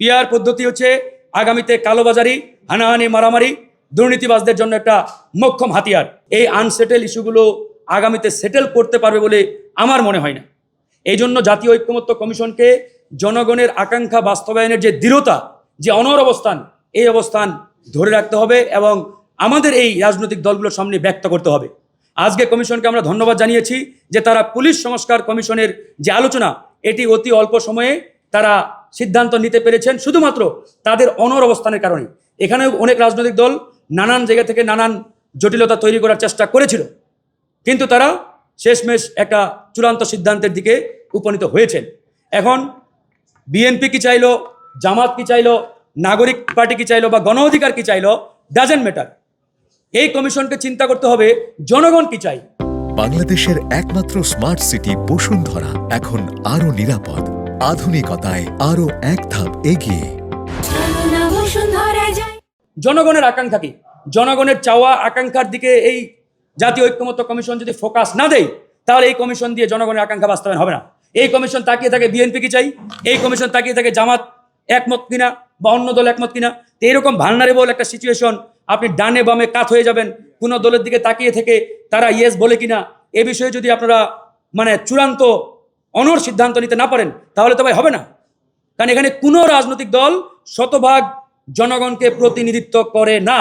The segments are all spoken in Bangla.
পিআর পদ্ধতি হচ্ছে আগামীতে কালোবাজারি, হানাহানি, মারামারি, দুর্নীতিবাজদের জন্য একটা মোক্ষম হাতিয়ার। এই আনসেটেল ইস্যুগুলো আগামীতে সেটেল করতে পারবে বলে আমার মনে হয় না। এই জন্য জাতীয় ঐক্যমত্য কমিশনকে জনগণের আকাঙ্ক্ষা বাস্তবায়নের যে দৃঢ়তা, যে অনড় অবস্থান, এই অবস্থান ধরে রাখতে হবে এবং আমাদের এই রাজনৈতিক দলগুলোর সামনে ব্যক্ত করতে হবে। আজকে কমিশনকে আমরা ধন্যবাদ জানিয়েছি যে তারা পুলিশ সংস্কার কমিশনের যে আলোচনা, এটি অতি অল্প সময়ে তারা সিদ্ধান্ত নিতে পেরেছেন শুধুমাত্র তাদের অনড় অবস্থানের কারণে। এখানেও অনেক রাজনৈতিক দল নানান জায়গা থেকে নানান জটিলতা তৈরি করার চেষ্টা করেছিল, কিন্তু তারা শেষমেশ একটা চূড়ান্ত সিদ্ধান্তের দিকে উপনীত হয়েছেন। এখন বিএনপি কি চাইলো, জামাত কি চাইলো, নাগরিক পার্টি কি চাইলো বা গণ অধিকার কি চাইলো, ডাজেন্ট ম্যাটার। এই কমিশনকে চিন্তা করতে হবে জনগণ কি চাই। বাংলাদেশের একমাত্র স্মার্ট সিটি বসুন্ধরা এখন আরো নিরাপদ, আধুনিকতায় আরো এক ধাপ এগিয়ে। জনগণের আকাঙ্ক্ষা কি? জনগণের চাওয়া আকাঙ্ক্ষার দিকে এই জাতীয় ঐক্যমত্য কমিশন যদি ফোকাস না দেয়, তাহলে এই কমিশন দিয়ে জনগণের আকাঙ্ক্ষা বাস্তবায়ন হবে না। এই কমিশন তাকিয়ে থাকে বিএনপি কি চাই, এই কমিশন তাকিয়ে থাকে জামাত একমত কিনা বা অন্য দল একমত কিনা। তো এরকম ভালনারেবল একটা সিচুয়েশন, আপনি ডানে বামে কাত হয়ে যাবেন কোনো দলের দিকে তাকিয়ে থেকে তারা ইয়েস বলে কিনা, এ বিষয়ে যদি আপনারা চূড়ান্ত অনড় সিদ্ধান্ত নিতে না পারেন, তাহলে তো ভাই হবে না। কারণ এখানে কোনো রাজনৈতিক দল শতভাগ জনগণকে প্রতিনিধিত্ব করে না।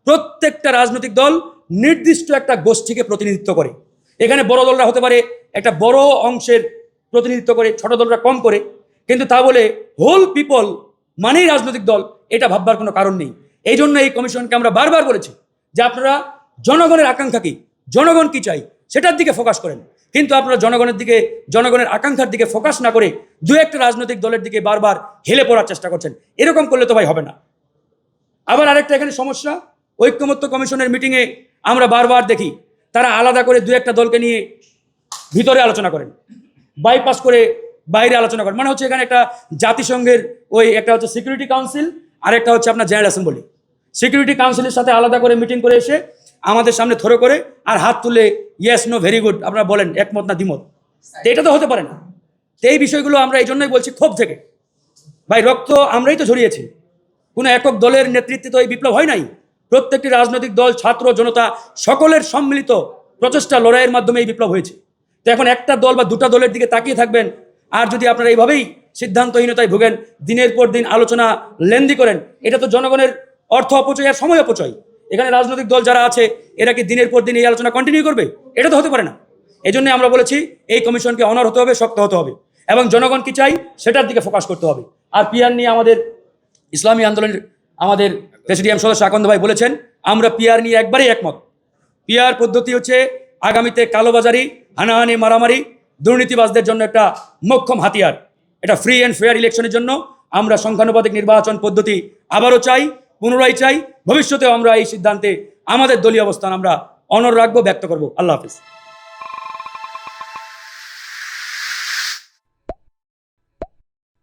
প্রত্যেকটা রাজনৈতিক দল নির্দিষ্ট একটা গোষ্ঠীকে প্রতিনিধিত্ব করে। এখানে বড় দলরা হতে পারে একটা বড় অংশের প্রতিনিধিত্ব করে, ছোট দলরা কম করে, কিন্তু তা বলে হোল পিপল মানেই রাজনৈতিক দল, এটা ভাববার কোনো কারণ নেই। এই জন্য এই কমিশনকে আমরা বারবার বলেছি যে আপনারা জনগণের আকাঙ্ক্ষা কি, জনগণ কি চাই, সেটার দিকে ফোকাস করেন। কিন্তু আপনারা জনগণের আকাঙ্ক্ষার দিকে ফোকাস না করে দু একটা রাজনৈতিক দলের দিকে বারবার হেলে পড়ার চেষ্টা করছেন। এরকম করলে তো ভাই হবে না। আবার আরেকটা এখানে সমস্যা, ঐক্যমত্য কমিশনের মিটিংয়ে আমরা বারবার দেখি তারা আলাদা করে দু একটা দলকে নিয়ে ভিতরে আলোচনা করেন, বাইপাস করে বাইরে আলোচনা করেন। মানে হচ্ছে এখানে একটা জাতিসংঘের ওই একটা হচ্ছে সিকিউরিটি কাউন্সিল, আর একটা হচ্ছে আপনার জেনারেল অ্যাসেম্বলি। সিকিউরিটি কাউন্সিলের সাথে আলাদা করে মিটিং করে এসে আমাদের সামনে থ্রো করে আর হাত তুলে ইয়েস নো ভেরি গুড আপনারা বলেন, একমত না দ্বিমত। তো এটা তো হতে পারে না। তো এই বিষয়গুলো আমরা এই জন্যই বলছি ক্ষোভ থেকে, ভাই রক্ত আমরাই তো ঝরিয়েছি, কোনো একক দলের নেতৃত্বে তো এই বিপ্লব হয় নাই। প্রত্যেকটি রাজনৈতিক দল, ছাত্র, জনতা সকলের সম্মিলিত প্রচেষ্টা, লড়াইয়ের মাধ্যমে এই বিপ্লব হয়েছে। তো এখন একটা দল বা দুটা দলের দিকে তাকিয়ে থাকবেন, আর যদি আপনারা এইভাবেই সিদ্ধান্তহীনতায় ভোগেন, দিনের পর দিন আলোচনা লেন্দি করেন, এটা তো জনগণের অর্থ অপচয় আর সময় অপচয়। এখানে রাজনৈতিক দল যারা আছে এরা কি দিনের পর দিন এই আলোচনা কন্টিনিউ করবে? এটা তো হতে পারে না। এই জন্য আমরা বলেছি এই কমিশনকে অনড় হতে হবে, শক্ত হতে হবে এবং জনগণ কি চাই সেটার দিকে ফোকাস করতে হবে। আর পিআর নিয়ে আমাদের ইসলামী আন্দোলনের আমাদের প্রেসিডিয়াম সদস্য আকন্দ ভাই বলেছেন, আমরা পিআর নিয়ে একবারেই একমত। পিআর পদ্ধতি হচ্ছে আগামীতে কালোবাজারি, হানাহানি, মারামারি, দুর্নীতিবাজদের জন্য একটা মোক্ষম হাতিয়ার। এটা ফ্রি অ্যান্ড ফেয়ার ইলেকশনের জন্য আমরা সংখ্যানুপাতিক নির্বাচন পদ্ধতি আবারও চাই, পুনরায় চাই। ভবিষ্যতেও আমরা এই সিদ্ধান্তে আমাদের দলীয় অবস্থান আমরা অনড় রাখবো, ব্যক্ত করবো। আল্লাহ হাফিজ।